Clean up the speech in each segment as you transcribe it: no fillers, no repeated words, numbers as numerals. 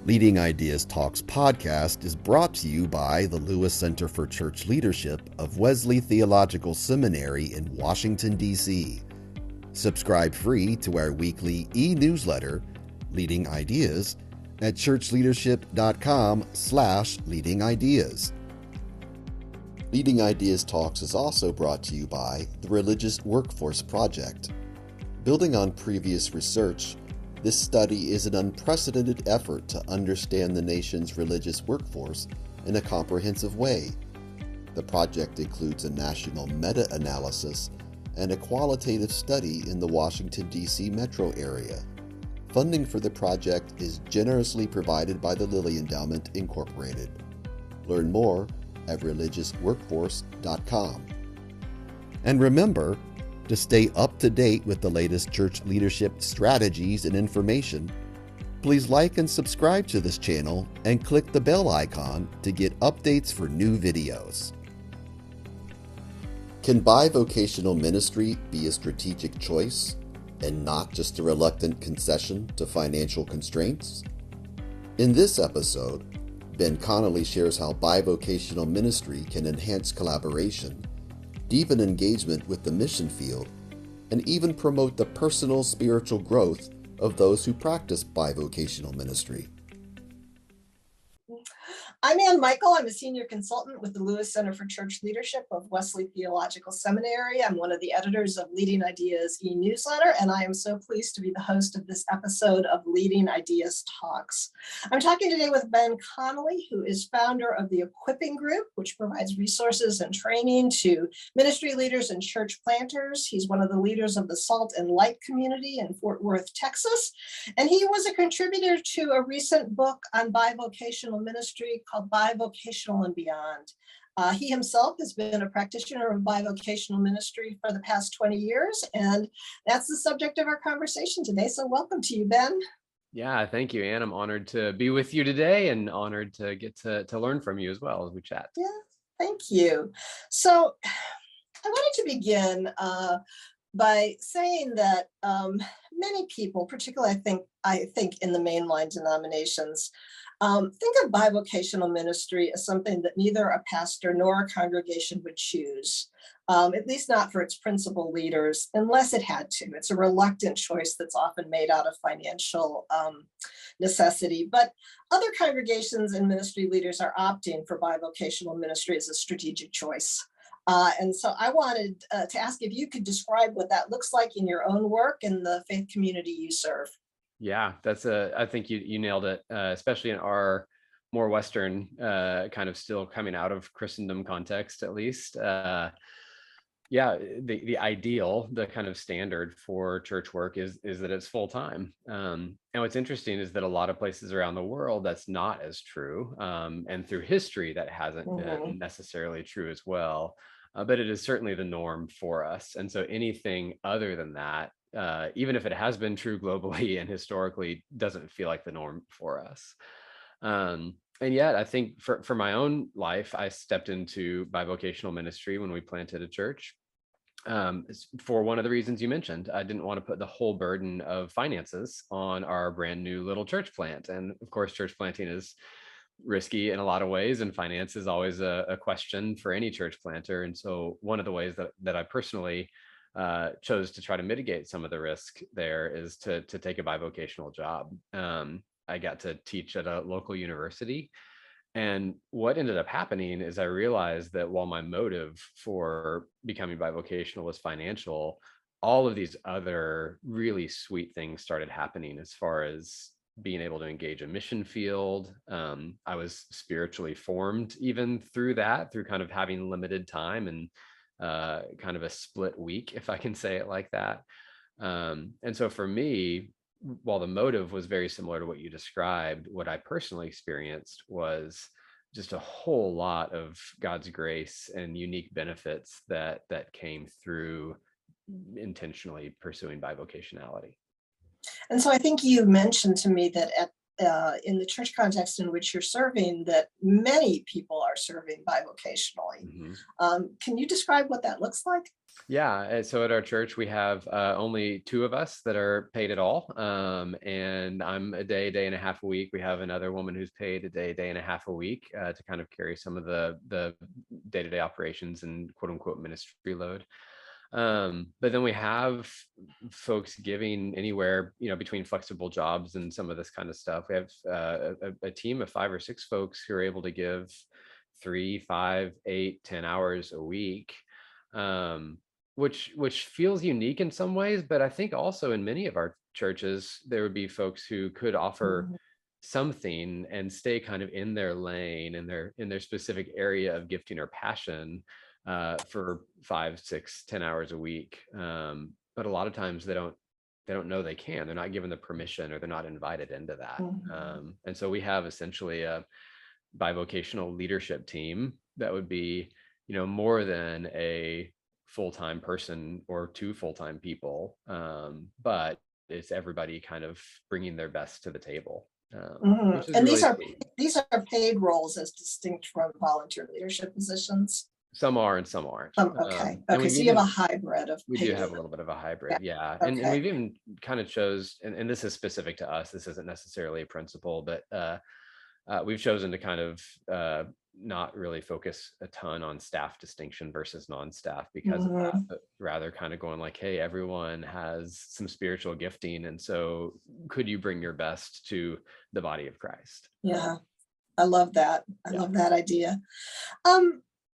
Leading Ideas Talks podcast is brought to you by the Lewis Center for Church Leadership of Wesley Theological Seminary in Washington, D.C. Subscribe free to our weekly e-newsletter, Leading Ideas, at churchleadership.com/leadingideas. Leading Ideas Talks is also brought to you by the Religious Workforce Project. Building on previous research, this study is an unprecedented effort to understand the nation's religious workforce in a comprehensive way. The project includes a national meta-analysis and a qualitative study in the Washington, D.C. metro area. Funding for the project is generously provided by the Lilly Endowment, Incorporated. Learn more at religiousworkforce.com. And remember, to stay up to date with the latest church leadership strategies and information, please like and subscribe to this channel and click the bell icon to get updates for new videos. Can bivocational ministry be a strategic choice and not just a reluctant concession to financial constraints? In this episode, Ben Connelly shares how bivocational ministry can enhance collaboration, deepen engagement with the mission field, and even promote the personal spiritual growth of those who practice bivocational ministry. I'm Ann Michael. I'm a senior consultant with the Lewis Center for Church Leadership of Wesley Theological Seminary. I'm one of the editors of Leading Ideas e-newsletter, and I am so pleased to be the host of this episode of Leading Ideas Talks. I'm talking today with Ben Connelly, who is founder of the Equipping Group, which provides resources and training to ministry leaders and church planters. He's one of the leaders of the Salt and Light community in Fort Worth, Texas, and he was a contributor to a recent book on bivocational ministry called Bivocational and Beyond. He himself has been a practitioner of bivocational ministry for the past 20 years, and that's the subject of our conversation today. So welcome to you, Ben. Yeah, thank you, Ann. I'm honored to be with you today and honored to get to learn from you as well as we chat. Yeah, thank you. So I wanted to begin by saying that many people, particularly I think in the mainline denominations, think of bivocational ministry as something that neither a pastor nor a congregation would choose, at least not for its principal leaders, unless it had to. It's a reluctant choice that's often made out of financial necessity. But other congregations and ministry leaders are opting for bivocational ministry as a strategic choice. And so I wanted to ask if you could describe what that looks like in your own work and the faith community you serve. Yeah, I think you nailed it, especially in our more Western kind of still coming out of Christendom context, at least. The ideal, the kind of standard for church work is that it's full time. And what's interesting is that a lot of places around the world, that's not as true. And through history, that hasn't been necessarily true as well. But it is certainly the norm for us. And so anything other than that, even if it has been true globally and historically, doesn't feel like the norm for us. And yet, I think for my own life, I stepped into bivocational ministry when we planted a church. For one of the reasons you mentioned, I didn't want to put the whole burden of finances on our brand new little church plant. And of course, church planting is risky in a lot of ways, and finance is always a question for any church planter. And so one of the ways that I personally chose to try to mitigate some of the risk there is to take a bivocational job. I got to teach at a local university. And what ended up happening is I realized that while my motive for becoming bivocational was financial, all of these other really sweet things started happening as far as being able to engage a mission field. I was spiritually formed even through that, through kind of having limited time and kind of a split week, if I can say it like that. And so for me, while the motive was very similar to what you described, what I personally experienced was just a whole lot of God's grace and unique benefits that came through intentionally pursuing bivocationality. And so I think you mentioned to me that in the church context in which you're serving that many people are serving bivocationally. Can you describe what that looks like? Yeah, and so at our church, we have only 2 of us that are paid at all. And I'm a day and a half a week. We have another woman who's paid a day and a half a week to kind of carry some of the day-to-day operations and quote unquote ministry load. But then we have folks giving anywhere, between flexible jobs and some of this kind of stuff. We have a team of 5 or 6 folks who are able to give 3, 5, 8, 10 hours a week. Which feels unique in some ways, but I think also in many of our churches, there would be folks who could offer something and stay kind of in their lane, in their specific area of gifting or passion for 5, 6, 10 hours a week. But a lot of times they don't know they can. They're not given the permission, or they're not invited into that. And so we have essentially a bivocational leadership team that would be, more than a full-time person or 2 full-time people, but it's everybody kind of bringing their best to the table, which is And really these are paid roles as distinct from volunteer leadership positions. Some are and some aren't. Okay. So you have a hybrid of. We do have a little bit of a hybrid, yeah. And we've even kind of chose, and this is specific to us. This isn't necessarily a principle, but we've chosen to kind of not really focus a ton on staff distinction versus non-staff because of that, but rather kind of going like, hey, everyone has some spiritual gifting, and so could you bring your best to the body of Christ? Yeah, I love that. I love that idea.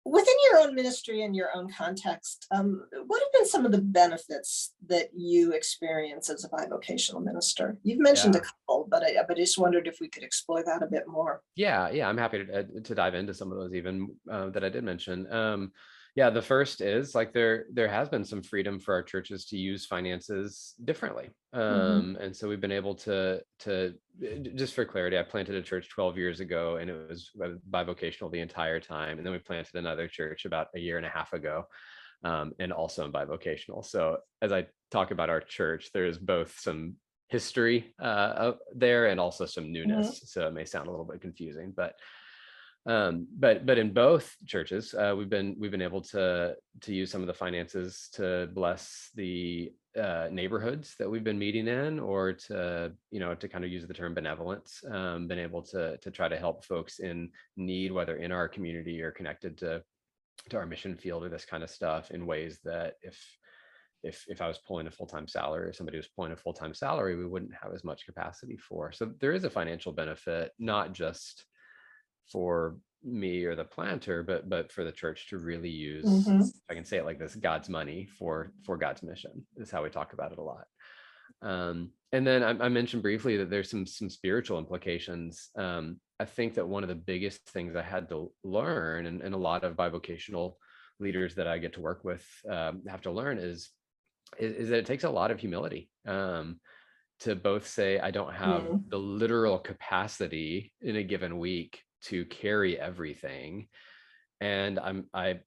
Within your own ministry and your own context, what have been some of the benefits that you experience as a bivocational minister? You've mentioned a couple, but I just wondered if we could explore that a bit more. Yeah, I'm happy to dive into some of those even that I did mention. The first is like there has been some freedom for our churches to use finances differently. And so we've been able to just for clarity, I planted a church 12 years ago, and it was bivocational the entire time. And then we planted another church about a year and a half ago, and also in bivocational. So as I talk about our church, there's both some history there and also some newness. So it may sound a little bit confusing, but in both churches, we've been able to use some of the finances to bless the neighborhoods that we've been meeting in, or to kind of use the term benevolence, been able to try to help folks in need, whether in our community or connected to our mission field or this kind of stuff, in ways that if I was pulling a full-time salary, or somebody was pulling a full-time salary, we wouldn't have as much capacity for. So there is a financial benefit, not just for me or the planter, but for the church to really use, if I can say it like this, God's money for God's mission, is how we talk about it a lot. And then I mentioned briefly that there's some spiritual implications. I think that one of the biggest things I had to learn, and a lot of bivocational leaders that I get to work with have to learn, is that it takes a lot of humility to both say, I don't have the literal capacity in a given week to carry everything, and I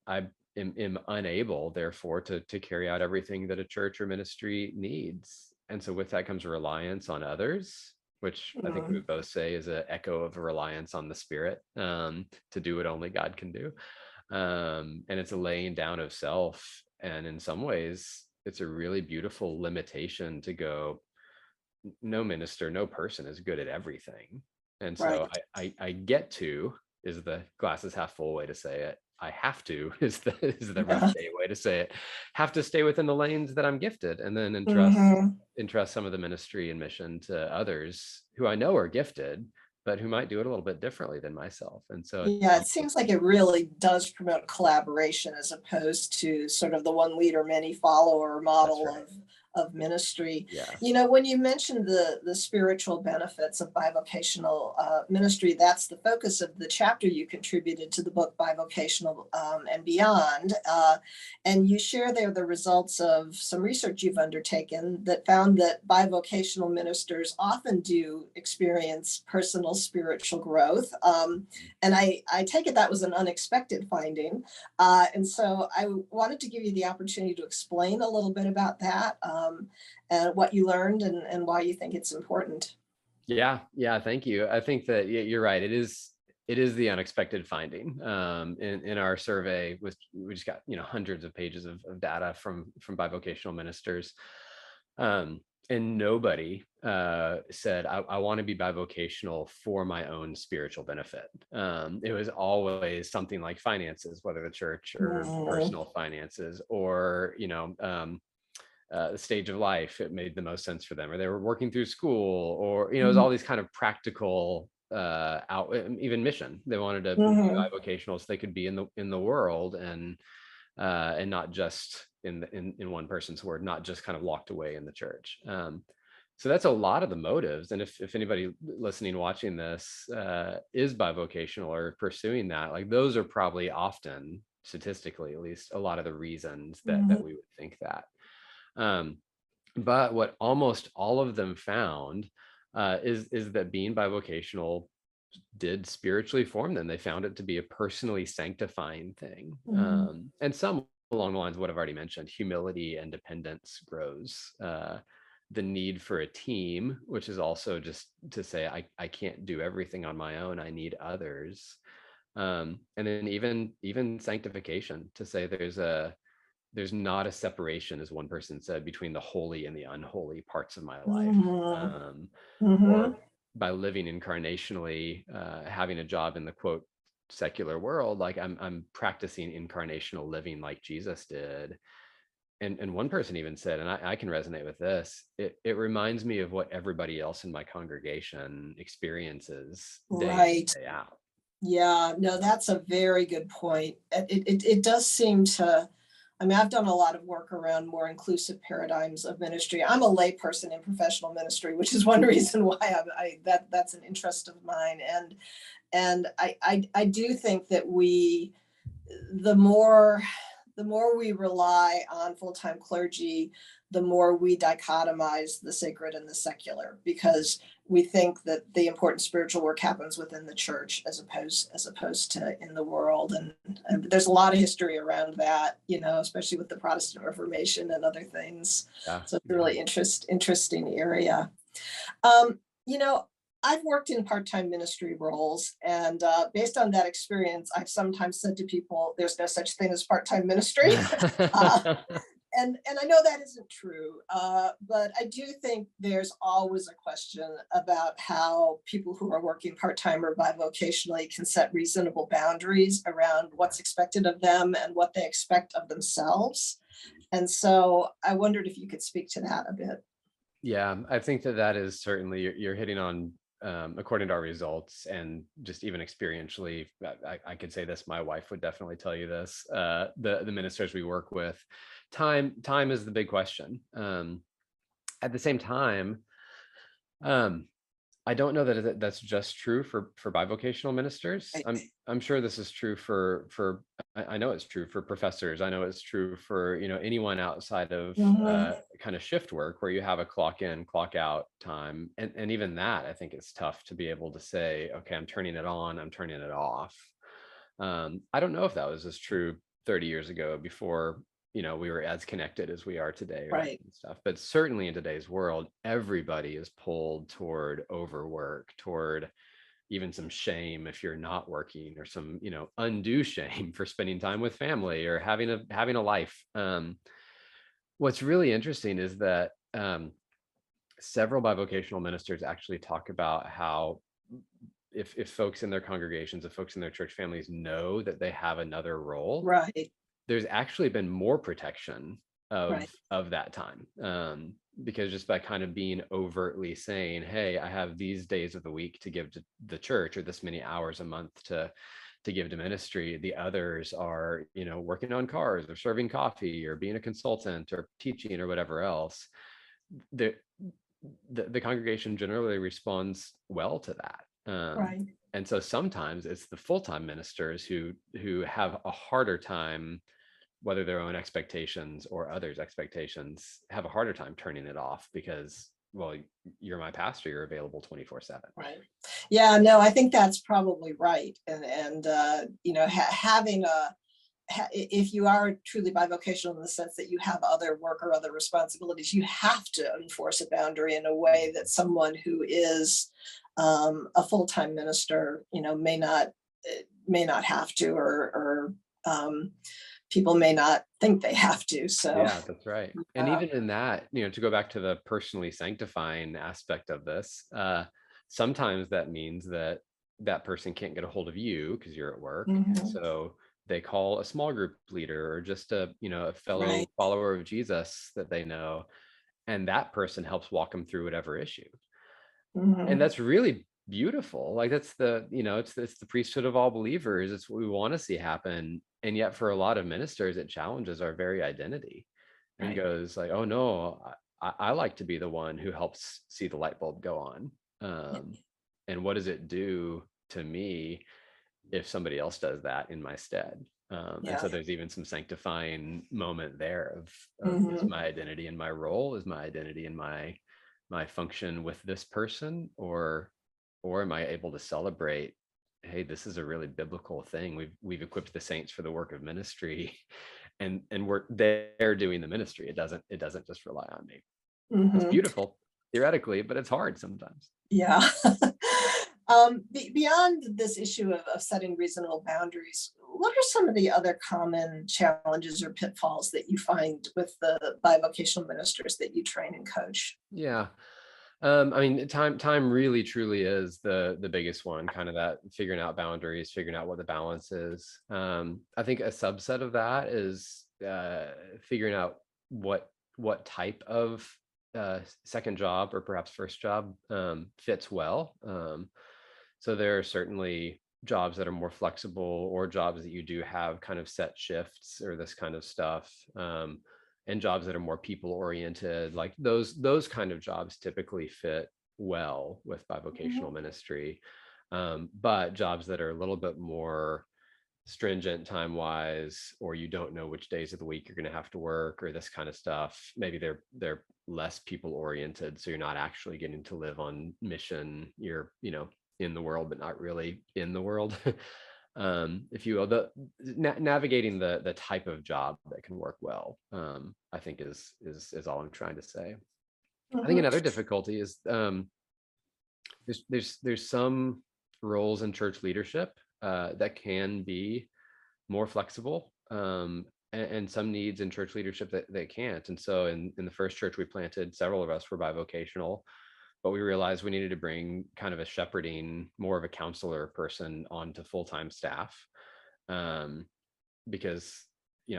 am unable, therefore, to carry out everything that a church or ministry needs. And so with that comes a reliance on others, which I think we would both say is an echo of a reliance on the Spirit to do what only God can do. And it's a laying down of self. And in some ways, it's a really beautiful limitation to go, no minister, no person is good at everything. And so I get to is the glass is half full way to say it. I have to is the rough day way to say it. Have to stay within the lanes that I'm gifted, and then entrust some of the ministry and mission to others who I know are gifted, but who might do it a little bit differently than myself. And so it seems like it really does promote collaboration, as opposed to sort of the one leader, many follower model of ministry. When you mentioned the spiritual benefits of bivocational ministry, that's the focus of the chapter you contributed to the book Bivocational and Beyond, and you share there the results of some research you've undertaken that found that bivocational ministers often do experience personal spiritual growth, and I take it that was an unexpected finding, and so I wanted to give you the opportunity to explain a little bit about that, and what you learned, and why you think it's important. Yeah, thank you. I think that you're right. It is the unexpected finding. In our survey, we just got hundreds of pages of data from bivocational ministers, and nobody said I want to be bivocational for my own spiritual benefit. It was always something like finances, whether the church or personal finances, or the stage of life, it made the most sense for them, or they were working through school, or it was all these kind of practical even mission. They wanted to be bivocational so they could be in the world, and not just in one person's word, not just kind of locked away in the church. So that's a lot of the motives. And if anybody listening, watching this is bivocational or pursuing that, like those are probably often, statistically at least, a lot of the reasons that we would think that. But what almost all of them found is that being bivocational did spiritually form them. They found it to be a personally sanctifying thing. And some along the lines of what I've already mentioned: humility and dependence grows. The need for a team, which is also just to say, I can't do everything on my own. I need others. And then even sanctification, to say there's not a separation, as one person said, between the holy and the unholy parts of my life. Or by living incarnationally, having a job in the quote secular world, like I'm practicing incarnational living like Jesus did. And one person even said, and I can resonate with this, it reminds me of what everybody else in my congregation experiences day in, day out. Yeah, no, that's a very good point. It does seem to, I mean, I've done a lot of work around more inclusive paradigms of ministry. I'm a lay person in professional ministry, which is one reason why that's an interest of mine. And I do think that the more we rely on full-time clergy, the more we dichotomize the sacred and the secular, because we think that the important spiritual work happens within the church as opposed to in the world. And there's a lot of history around that, especially with the Protestant Reformation and other things. So it's a really interesting area. I've worked in part-time ministry roles, and based on that experience, I've sometimes said to people, there's no such thing as part-time ministry. And I know that isn't true, but I do think there's always a question about how people who are working part-time or bivocationally can set reasonable boundaries around what's expected of them and what they expect of themselves. And so I wondered if you could speak to that a bit. Yeah, I think that is certainly, you're hitting on, according to our results, and just even experientially, I could say this, my wife would definitely tell you this, the ministers we work with, time is the big question. At the same time, I don't know that that's just true for bivocational ministers. I'm sure this is true for I know it's true for professors. I know it's true for anyone outside of kind of shift work, where you have a clock in, clock out time, and even that, I think it's tough to be able to say, okay, I'm turning it on, I'm turning it off. I don't know if that was as true 30 years ago, before we were as connected as we are today, right? And stuff. But certainly in today's world, everybody is pulled toward overwork, toward even some shame if you're not working, or some undue shame for spending time with family or having a life. What's really interesting is that several bivocational ministers actually talk about how if folks in their congregations, if folks in their church families know that they have another role, right, there's actually been more protection of that time, because just by kind of being overtly saying, hey, I have these days of the week to give to the church, or this many hours a month to give to ministry, the others are working on cars, or serving coffee, or being a consultant, or teaching, or whatever else, the congregation generally responds well to that. And so sometimes it's the full-time ministers who have a harder time, whether their own expectations or others' expectations, have a harder time turning it off, because, well, you're my pastor, you're available 24/7. Right. Yeah, no, I think that's probably right. And having if you are truly bivocational in the sense that you have other work or other responsibilities, you have to enforce a boundary in a way that someone who is a full-time minister, may not have to, or people may not think they have to. So, Yeah, that's right. And even in that, to go back to the personally sanctifying aspect of this, sometimes that means that that person can't get a hold of you because you're at work. mhm, So they call a small group leader or just a fellow right. follower of Jesus that they know, and that person helps walk them through whatever issue. And Mhm, that's really beautiful. Like that's it's the priesthood of all believers. It's what we want to see happen. And yet for a lot of ministers, it challenges our very identity and right. goes like, oh no, I like to be the one who helps see the light bulb go on. Yeah. And what does it do to me if somebody else does that in my stead? And Yeah. so there's even some sanctifying moment there of is Mhm, my identity in my role, is my identity in my function with this person, or am I able to celebrate, hey, this is a really biblical thing. We've equipped the saints for the work of ministry, and they're doing the ministry. It doesn't just rely on me. It's mhm. beautiful theoretically, but it's hard sometimes. Yeah. Beyond this issue of setting reasonable boundaries, what are some of the other common challenges or pitfalls that you find with the bivocational ministers that you train and coach? Yeah. I mean, time really truly is the biggest one, kind of that figuring out boundaries, figuring out what the balance is. I think a subset of that is figuring out what type of second job or perhaps first job fits well. So there are certainly jobs that are more flexible, or jobs that you do have kind of set shifts or this kind of stuff. And jobs that are more people oriented, like those kind of jobs typically fit well with bivocational Mhm. ministry. But jobs that are a little bit more stringent time wise, or you don't know which days of the week you're going to have to work, or this kind of stuff, maybe they're less people oriented, so you're not actually getting to live on mission. You're in the world but not really in the world. If you will, navigating the type of job that can work well, I think is all I'm trying to say. I think Mhm. another difficulty is there's some roles in church leadership that can be more flexible, and some needs in church leadership that they can't. And so in the first church we planted, several of us were bivocational, but we realized we needed to bring kind of a shepherding, more of a counselor person onto full-time staff, um, because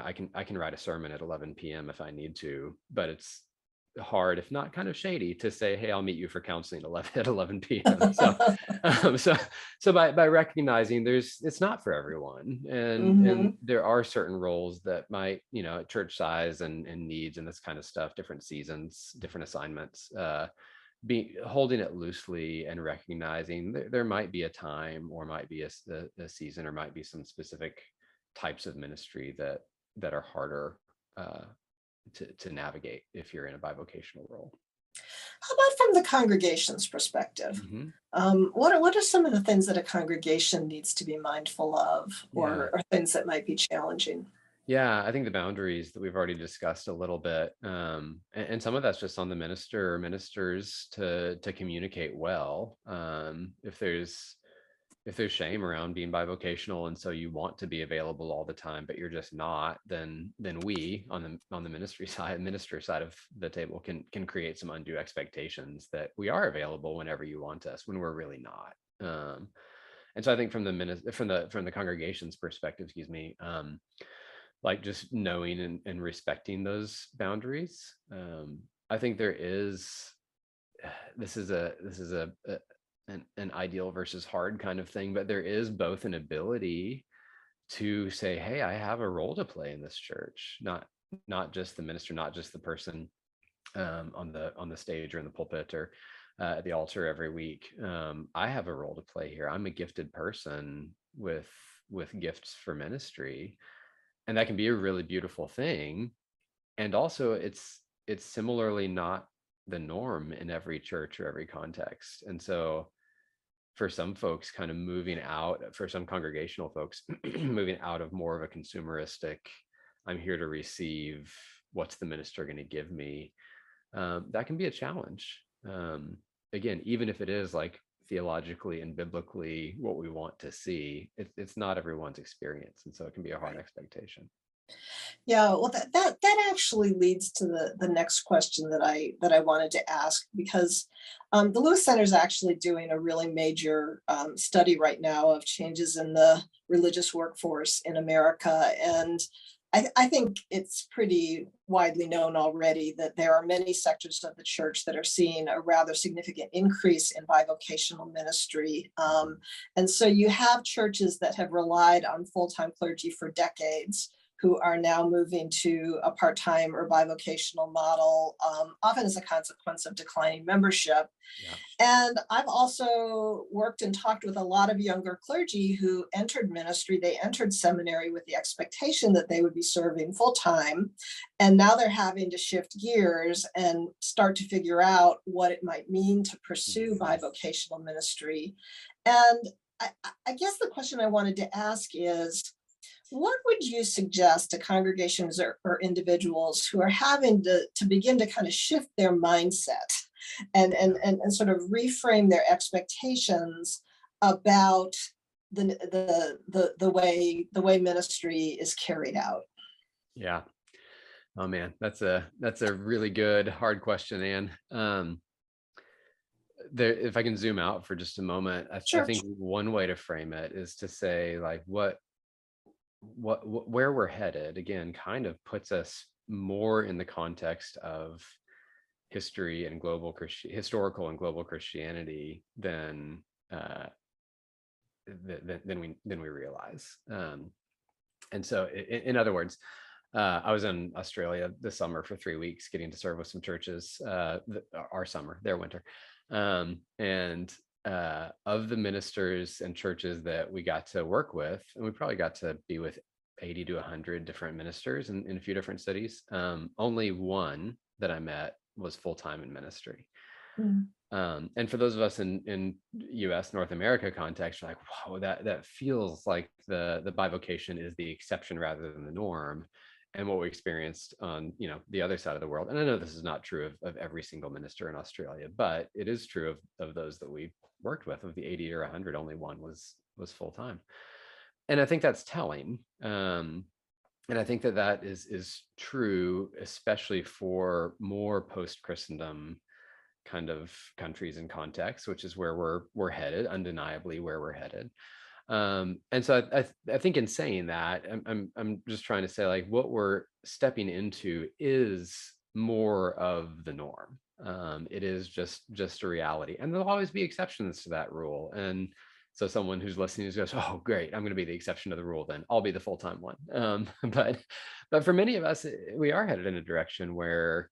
I can write a sermon at 11 p.m. if I need to, but it's hard, if not kind of shady, to say, hey, I'll meet you for counseling at 11 p.m. So um, so so by recognizing it's not for everyone, and Mhm. there are certain roles that might, church size and needs and this kind of stuff, different seasons, different assignments, be holding it loosely and recognizing there might be a time, or might be a season, or might be some specific types of ministry that are harder uh, to navigate if you're in a bivocational role. How about from the congregation's perspective? Hmm. What are some of the things that a congregation needs to be mindful of, Yeah. or things that might be challenging? Yeah, I think the boundaries that we've already discussed a little bit, and some of that's just on the minister or ministers to communicate well. If there's shame around being bivocational, and so you want to be available all the time but you're just not, then we on the minister side of the table can create some undue expectations that we are available whenever you want us, when we're really not. And so I think from the congregation's perspective, excuse me, like just knowing and respecting those boundaries. I think there is this is an ideal versus hard kind of thing, but there is both an ability to say, hey, I have a role to play in this church, not just the minister, not just the person on the stage or in the pulpit or at the altar every week. I have a role to play here. I'm a gifted person with gifts for ministry, and that can be a really beautiful thing. And also it's similarly not the norm in every church or every context. And so for some folks kind of moving out, for some congregational folks, moving out of more of a consumeristic, I'm here to receive, what's the minister going to give me? That can be a challenge. Again, even if it is like theologically and biblically what we want to see, it's not everyone's experience. And so it can be a hard expectation. Yeah, well, that actually leads to the next question that I wanted to ask, because the Lewis Center is actually doing a really major study right now of changes in the religious workforce in America, and I think it's pretty widely known already that there are many sectors of the church that are seeing a rather significant increase in bivocational ministry, and so you have churches that have relied on full-time clergy for decades, who are now moving to a part-time or bivocational model, often as a consequence of declining membership. Yeah. And I've also worked and talked with a lot of younger clergy who entered ministry. They entered seminary with the expectation that they would be serving full-time, and now they're having to shift gears and start to figure out what it might mean to pursue bivocational ministry. And I guess the question I wanted to ask is, what would you suggest to congregations or individuals who are having to begin to kind of shift their mindset and sort of reframe their expectations about the way ministry is carried out? Yeah. Oh man, that's a really good hard question, Anne. If I can zoom out for just a moment, I Sure. think one way to frame it is to say like where we're headed again kind of puts us more in the context of history and historical and global Christianity than we realize. And so in other words, I was in Australia this summer for 3 weeks, getting to serve with some churches, our summer, their winter. And of the ministers and churches that we got to work with, and we probably got to be with 80 to 100 different ministers in a few different cities, only one that I met was full-time in ministry. Mm. And for those of us in US, North America context, you're like, wow, that feels like the bivocation is the exception rather than the norm. And what we experienced on the other side of the world, and I know this is not true of every single minister in Australia, but it is true of those that we worked with. Of the 80 or 100, only one was full-time. And I think that's telling. And I think that is true, especially for more post-Christendom kind of countries and contexts, which is where we're headed, undeniably where we're headed. And so I think in saying that, I'm just trying to say like what we're stepping into is more of the norm. It is just a reality, and there'll always be exceptions to that rule. And so someone who's listening goes, oh great, I'm going to be the exception to the rule, then I'll be the full-time one. But for many of us, we are headed in a direction where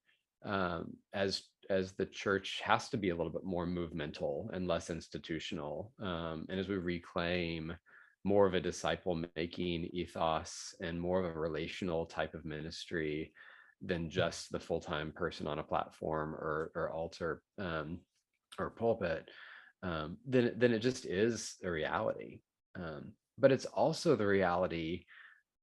as the church has to be a little bit more movemental and less institutional, and as we reclaim more of a disciple-making ethos and more of a relational type of ministry than just the full-time person on a platform or altar or pulpit, then it just is a reality. But it's also the reality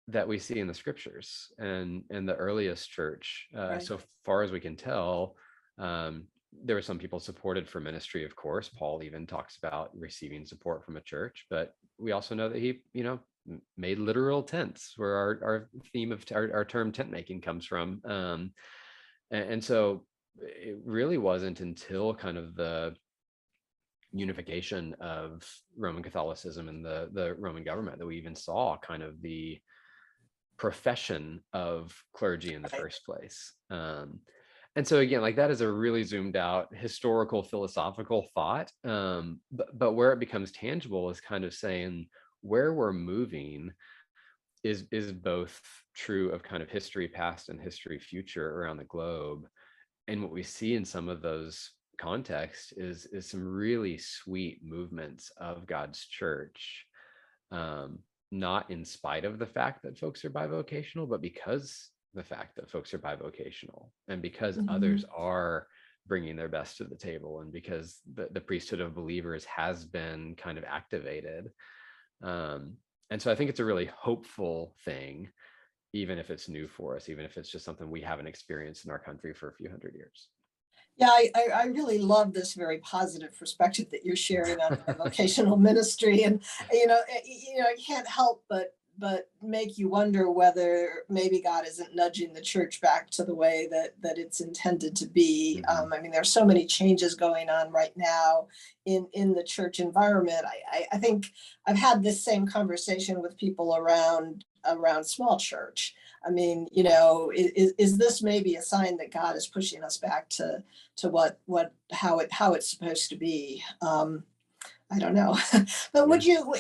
that we see in the scriptures and the earliest church. Right. So far as we can tell, there were some people supported for ministry, of course. Paul even talks about receiving support from a church, but we also know that he, made literal tents, where our theme of our term tent making comes from. And so it really wasn't until kind of the unification of Roman Catholicism and the Roman government that we even saw kind of the profession of clergy in the first place. And so again, like that is a really zoomed out historical philosophical thought. But where it becomes tangible is kind of saying where we're moving is both true of kind of history past and history future around the globe. And what we see in some of those contexts is some really sweet movements of God's church. Not in spite of the fact that folks are bivocational, but because the fact that folks are bivocational and because others are bringing their best to the table, and because the priesthood of believers has been kind of activated. And so I think it's a really hopeful thing, even if it's new for us, even if it's just something we haven't experienced in our country for a few hundred years. Yeah, I really love this very positive perspective that you're sharing on vocational ministry, and I can't help but make you wonder whether maybe God isn't nudging the church back to the way that it's intended to be. Mhm. I mean, there's so many changes going on right now in the church environment. I think I've had this same conversation with people around small church. I mean, is this maybe a sign that God is pushing us back to how it's supposed to be? I don't know. But Yeah. would you,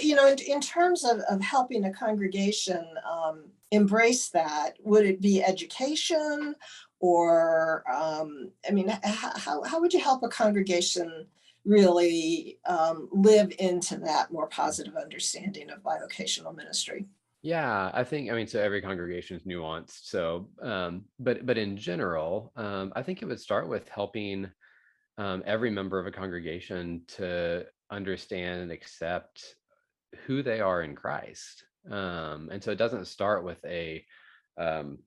in terms of helping a congregation embrace that, would it be education, or, I mean, how would you help a congregation really live into that more positive understanding of bivocational ministry? Yeah, I mean, so every congregation is nuanced. So, but in general, I think it would start with helping every member of a congregation to understand and accept who they are in Christ. And so it doesn't start with a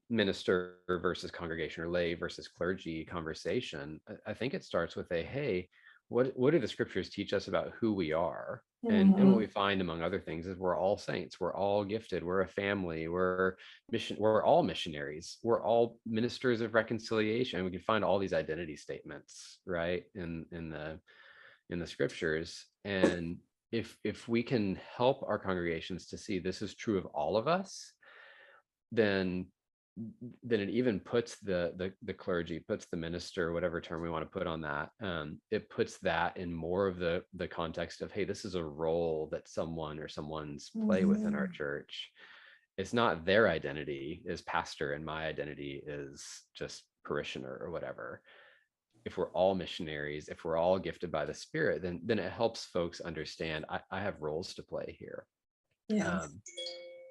minister versus congregation or lay versus clergy conversation. I think it starts with a, hey, what do the scriptures teach us about who we are? And what we Mhm. find, among other things, is we're all saints, we're all gifted, we're a family, we're all missionaries, we're all ministers of reconciliation. We can find all these identity statements, right, in the scriptures. And if we can help our congregations to see this is true of all of us, then it even puts the clergy, puts the minister, whatever term we want to put on that, it puts that in more of the context of, hey, this is a role that someone or someone's play within our Mhm. church. It's not their identity is pastor and my identity is just parishioner or whatever. If we're all missionaries, if we're all gifted by the Spirit, then it helps folks understand I have roles to play here. Yeah. um,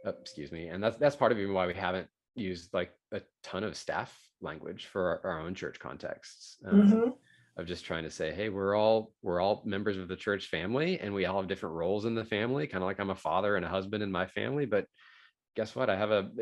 Excuse me. And that's part of even why we haven't used like a ton of staff language for our own church contexts, Hmm. of just trying to say, hey, we're all members of the church family, and we all have different roles in the family, kind of like I'm a father and a husband in my family. But guess what? I have a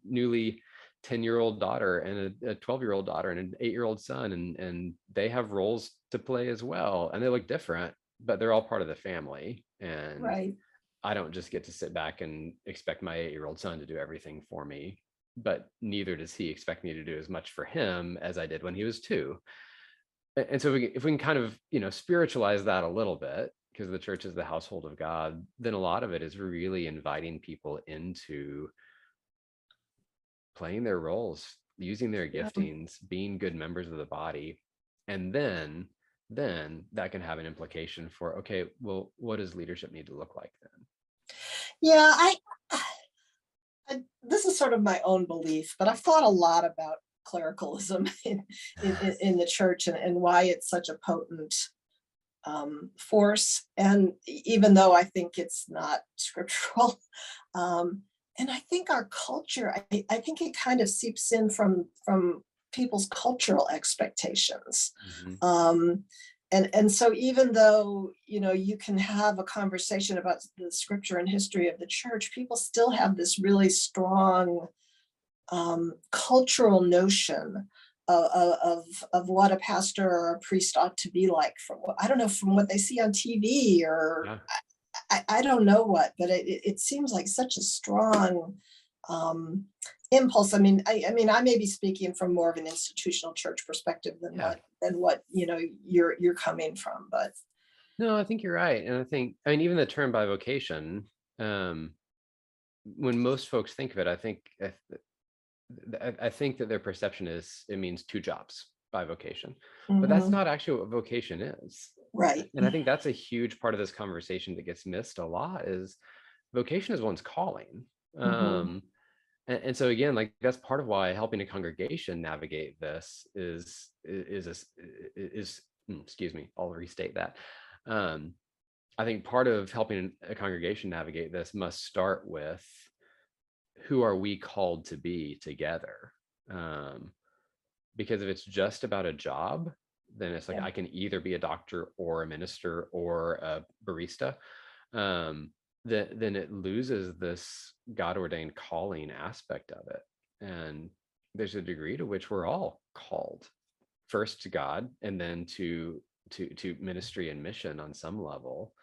newly 10-year-old daughter and a 12-year-old daughter and an 8-year-old son, and they have roles to play as well, and they look different, but they're all part of the family. And Right. I don't just get to sit back and expect my 8-year-old son to do everything for me, but neither does he expect me to do as much for him as I did when he was 2. And so if we can kind of, spiritualize that a little bit, because the church is the household of God, then a lot of it is really inviting people into playing their roles, using their Yeah. giftings, being good members of the body. And then that can have an implication for, okay, well, what does leadership need to look like then? Yeah, this is sort of my own belief, but I've thought a lot about clericalism in the church, and why it's such a potent force. And even though I think it's not scriptural, and I think our culture, I think it kind of seeps in from people's cultural expectations. Mhm. Um, and so even though you can have a conversation about the scripture and history of the church, people still have this really strong cultural notion of what a pastor or a priest ought to be like, from what I don't know, from what they see on TV, or Yeah. I don't know what, but it seems like such a strong um, impulse. I mean, I may be speaking from more of an institutional church perspective than Yeah. what you're coming from, but No, I think you're right. And I mean, even the term bivocation, um, when most folks think of it, I think that their perception is it means 2 jobs, bivocation. But that's mhm, not actually what vocation is. right. And I think that's a huge part of this conversation that gets missed a lot is vocation is one's calling. Mhm. And so again, like that's part of why helping a congregation navigate this excuse me, I'll restate that. Um, I think part of helping a congregation navigate this must start with who are we called to be together? Because if it's just about a job, then it's like, Yeah. I can either be a doctor or a minister or a barista. Then it loses this God ordained calling aspect of it. And there's a degree to which we're all called, first to God and then to ministry and mission on some level.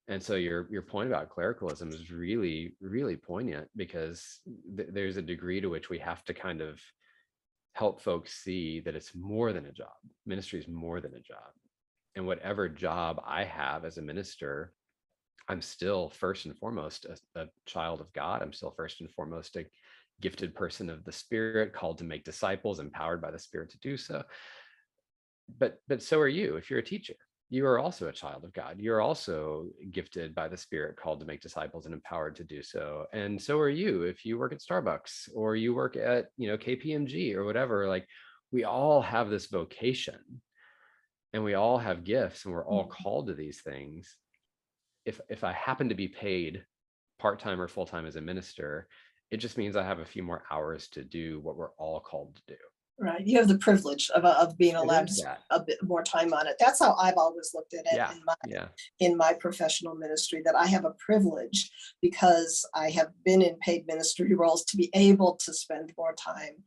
And so your point about clericalism is really, really poignant, because there's a degree to which we have to kind of help folks see that it's more than a job. Ministry is more than a job. And whatever job I have as a minister, I'm still first and foremost a child of God. I'm still first and foremost a gifted person of the Spirit, called to make disciples, empowered by the Spirit to do so. But so are you. If you're a teacher, you are also a child of God. You're also gifted by the Spirit, called to make disciples and empowered to do so. And so are you if you work at Starbucks or you work at, KPMG or whatever. Like, we all have this vocation and we all have gifts and we're all called to these things. If I happen to be paid part-time or full-time as a minister, it just means I have a few more hours to do what we're all called to do. Right. You have the privilege of being allowed to That. spend a bit more time on it. That's how I've always looked at it Yeah. in my professional ministry, that I have a privilege because I have been in paid ministry roles to be able to spend more time.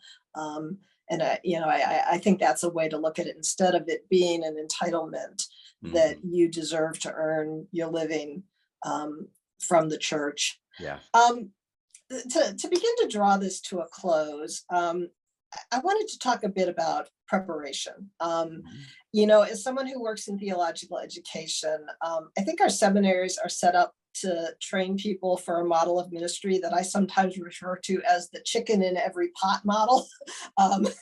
And I think that's a way to look at it, instead of it being an entitlement that you deserve to earn your living from the church. Yeah. To begin to draw this to a close, I wanted to talk a bit about preparation. As someone who works in theological education, I think our seminaries are set up to train people for a model of ministry that I sometimes refer to as the chicken in every pot model. When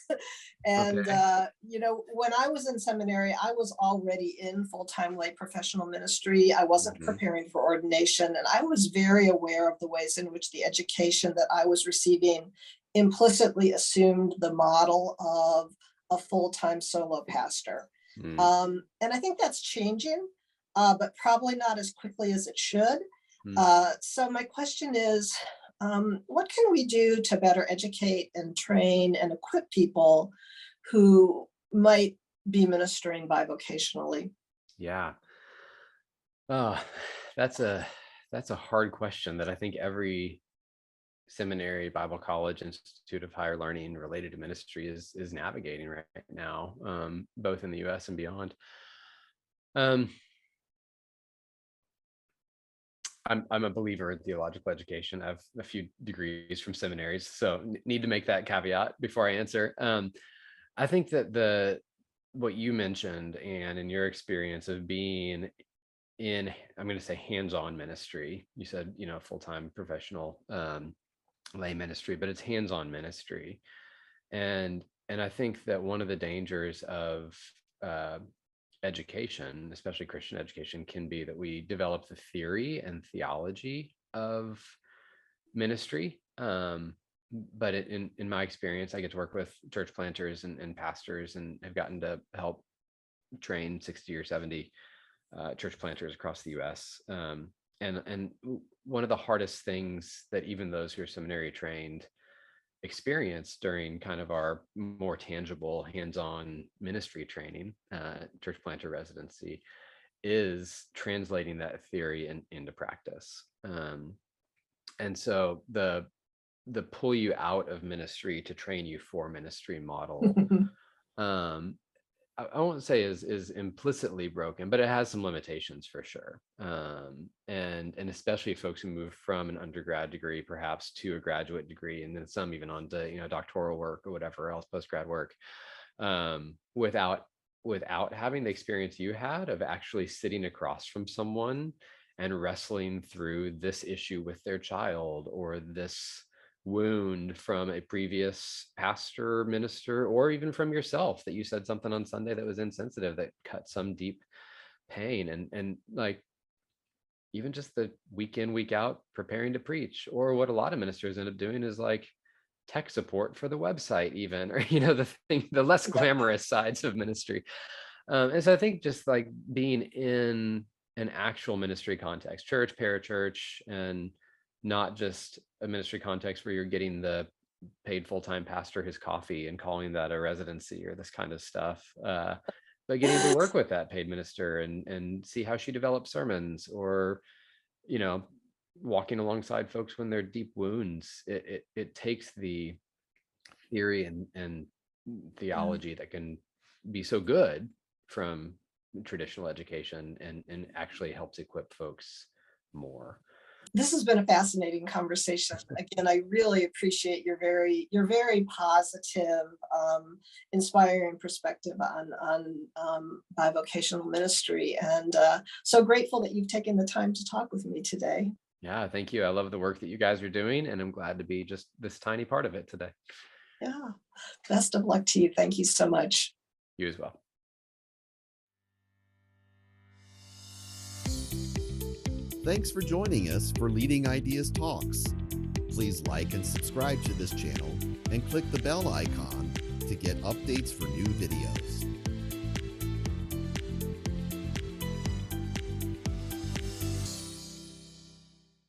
I was in seminary, I was already in full-time lay professional ministry. I wasn't preparing for ordination, and I was very aware of the ways in which the education that I was receiving implicitly assumed the model of a full-time solo pastor. And I think that's changing, but probably not as quickly as it should. So my question is, what can we do to better educate and train and equip people who might be ministering bivocationally? Yeah. Oh, that's a hard question that I think every seminary, Bible college, institute of higher learning related to ministry is navigating right now, both in the US and beyond. I'm a believer in theological education. I have a few degrees from seminaries, so need to make that caveat before I answer. I think that what you mentioned, and in your experience of being in, I'm going to say hands-on ministry, you said, full-time professional lay ministry, but it's hands-on ministry. And I think that one of the dangers of education, especially Christian education, can be that we develop the theory and theology of ministry. But in my experience, I get to work with church planters and pastors, and have gotten to help train 60 or 70 church planters across the US. And one of the hardest things that even those who are seminary trained experience during kind of our more tangible hands-on ministry training, church planter residency, is translating that theory into practice. And so the pull you out of ministry to train you for ministry model, I won't say is implicitly broken, but it has some limitations for sure. And especially folks who move from an undergrad degree perhaps to a graduate degree, and then some even on to doctoral work or whatever else, postgrad work, without having the experience you had of actually sitting across from someone and wrestling through this issue with their child, or this wound from a previous pastor, minister, or even from yourself, that you said something on Sunday that was insensitive, that cut some deep pain, and like even just the week in, week out preparing to preach, or what a lot of ministers end up doing is like tech support for the website even, or the less glamorous sides of ministry. And so I think just like being in an actual ministry context, church, parachurch, and not just a ministry context where you're getting the paid full-time pastor his coffee and calling that a residency or this kind of stuff, But getting to work with that paid minister and see how she develops sermons, or, you know, walking alongside folks when they're deep wounds. It takes the theory and theology that can be so good from traditional education and actually helps equip folks more. This has been a fascinating conversation. Again, I really appreciate your very positive, inspiring perspective on bivocational ministry, and so grateful that you've taken the time to talk with me today. Yeah, thank you. I love the work that you guys are doing, and I'm glad to be just this tiny part of it today. Yeah, best of luck to you. Thank you so much. You as well. Thanks for joining us for Leading Ideas Talks. Please like and subscribe to this channel and click the bell icon to get updates for new videos.